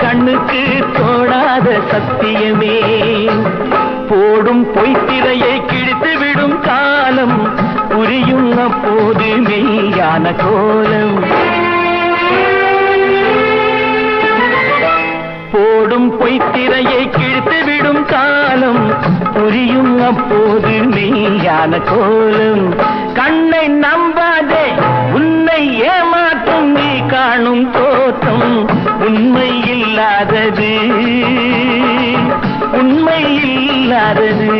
கண்ணுக்கு தோடாத சத்தியமே. போடும் பொய்த்திரையை கிழித்து விடும் காலம் புரியும் அப்போது மெய்யான கோலம். போடும் பொய்த்திரையை கிழித்து விடும் காலம் புரியும் அப்போது மெய்யான கோலம். கண்ணை நம்பாதே, உன்னை ஏமாற்றும் நீ காணும் தோற்றம் உண்மை இல்லாதது, உண்மை இல்லாதது.